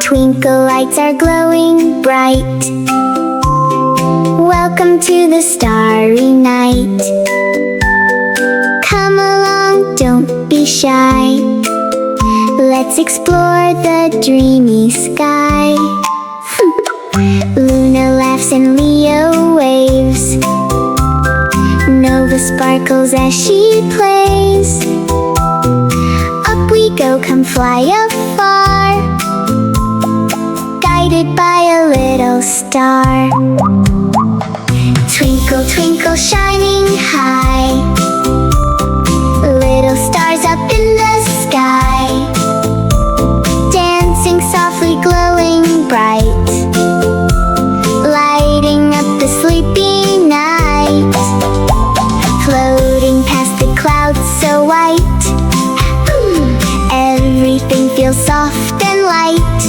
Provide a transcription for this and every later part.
Twinkle lights are glowing bright. Welcome to the starry night. Come along, don't be shy. Let's explore the dreamy sky. Luna laughs and Leo waves. Nova sparkles as she plays. Up we go, come fly afar, guided by a little star. Twinkle, twinkle, shining high. Little stars up in the sky, dancing softly, glowing bright, lighting up the sleepy night. Floating past the clouds so white, everything feels soft and light.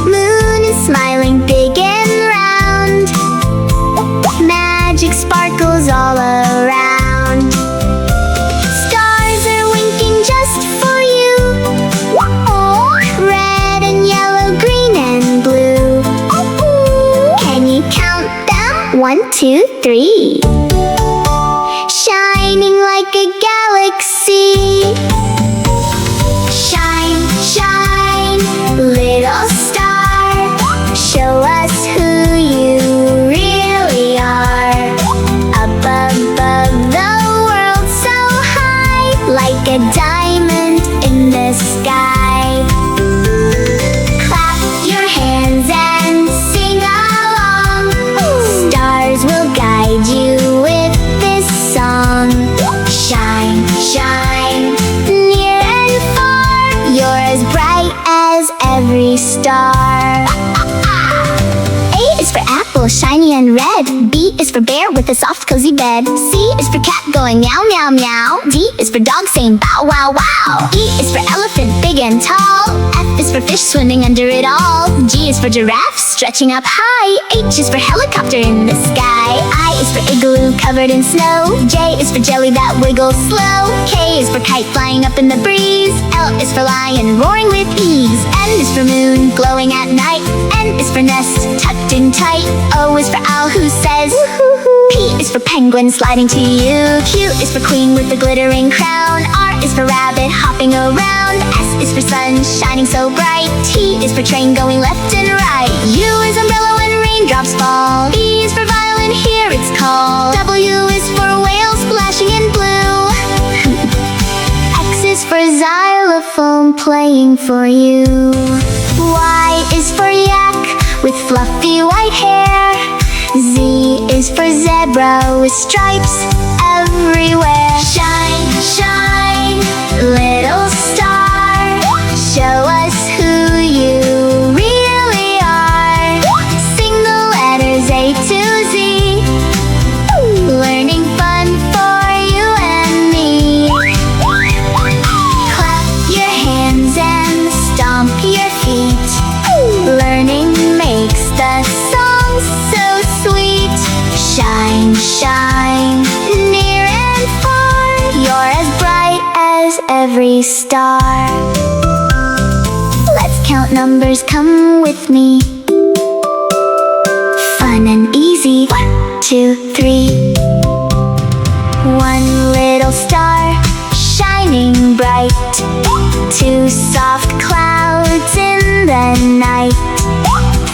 Moon is smiling big and round, magic sparkles all around. Stars are winking just for you, red and yellow, green and blue. Can you count them? 1, 2, 3. Shining like a galaxy. Shine, shine, little star, show us who you really are. Up above the world so high, like a diamond in the sky. Clap your hands and sing along. Stars will guide you with this song. Shine, shine, near and far, you're as bright as every star. A is for apple, shiny and red. B is for bear with a soft cozy bed. C is for cat going meow meow meow. D is for dog saying bow wow wow. E is for elephant big and tall. F is for fish swimming under it all. G is for giraffe stretching up high. H is for helicopter in the sky. I is for igloo covered in snow. J is for jelly that wiggles slow. K is for kite flying up in the breeze. L is for lion roaring with ease. N is for moon glowing at night. N is for nest tucked in tight. O is for owl who says P is for penguin sliding to you. Q is for queen with the glittering crown. R is for rabbit hopping around. S is for sun shining so bright. T is for train going left and right. U is umbrella when raindrops fall. V is for violin, hear its call. W is for whale splashing in blue. X is for xylophone playing for you. Y is for yak with fluffy white hair. Z is for zebra with stripes everywhere. Shine, shine, little star, show us who you really are. Sing the letters A to Z, learning fun for you and me. Clap your hands and stomp your feet. Learning makes the song so sweet. Shine, shine, near and far, you're as bright as every star. Let's count numbers, come with me. Fun and easy. 1, 2, 3. One little star shining bright. 2 soft clouds in the night.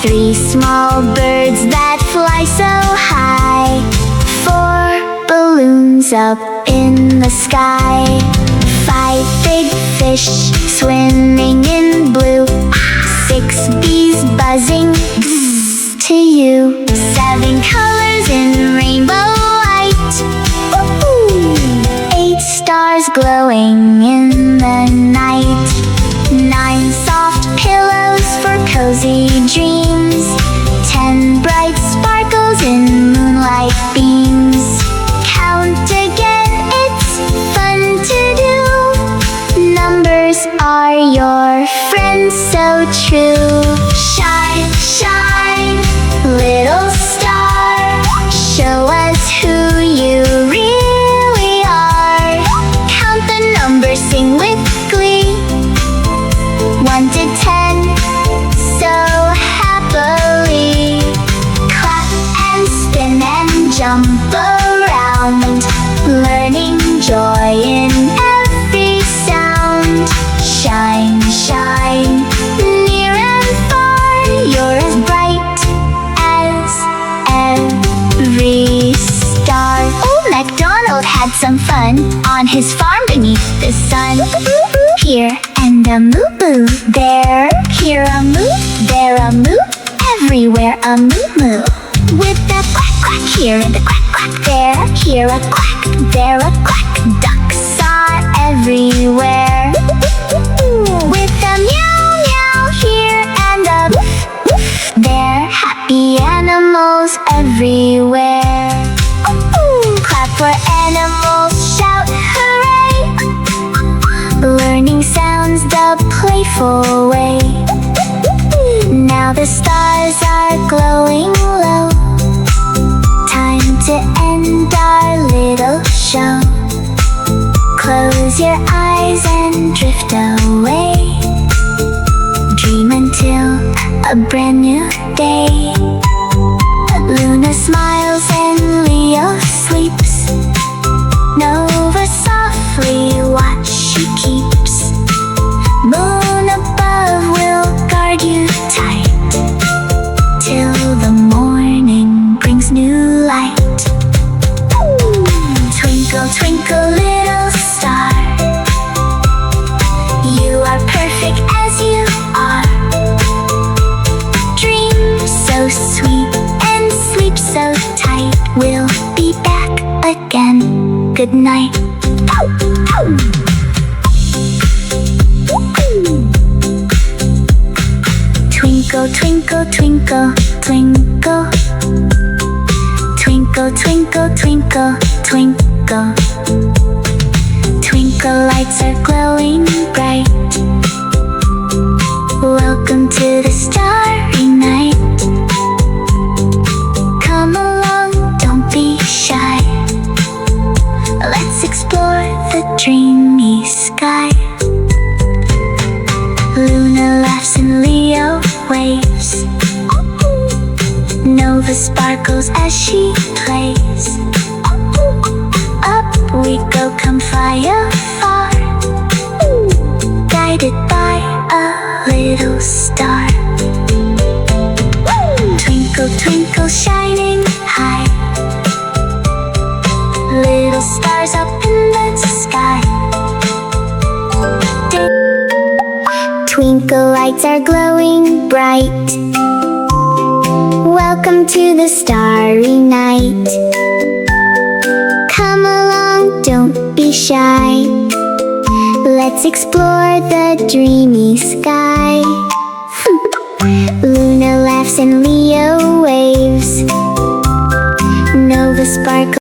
3 small birds that fly so high. 4 balloons up in the sky. 5 big fish swimming in blue. 6 bees buzzing to you. 7 colors in rainbow light. 8 stars glowing in the night. 9 soft pillows for cozy dreams. 10 bright sparkles in moonlight beams. Count again, it's fun to do. Numbers are your friends so true. Shine, shine, little star, show us who you really are. Count the numbers, sing with glee. his farm beneath the sun. Here and a moo-moo there. Here a moo, there a moo, everywhere a moo-moo. With the quack quack here and the quack quack there. Here a quack, there a quack, ducks are everywhere. With the meow meow here and a woof woof there. Happy animals everywhere. Clap for animals, shout hooray! Learning sounds the playful way. Now the stars are glowing low. Time to end our little show. Close your eyes and drift away. Dream until a brand new day. Luna smiles and Leo sleeps. Nova softly watch she keeps. Moon above will guard you tight till the morning brings new light. Twinkle, twinkle, little star, you are perfect as you are. Dream so sweet and sleep so tight. We'll be back again. Good night. Twinkle, twinkle, twinkle, twinkle. Twinkle, twinkle, twinkle, twinkle. Twinkle lights are glowing bright. Welcome to the starry night. Come along, don't be shy. Let's explore the dreamy sky. Luna laughs and Leo waves. Nova sparkles as she plays. Up we go, come fly afar, guided by a little star. Twinkle, twinkle, shining high. Little stars up in the sky. Twinkle lights are glowing bright. Welcome to the starry night. Come along, don't be shy. Let's explore the dreamy sky. Luna laughs and Leo waves. Nova sparkles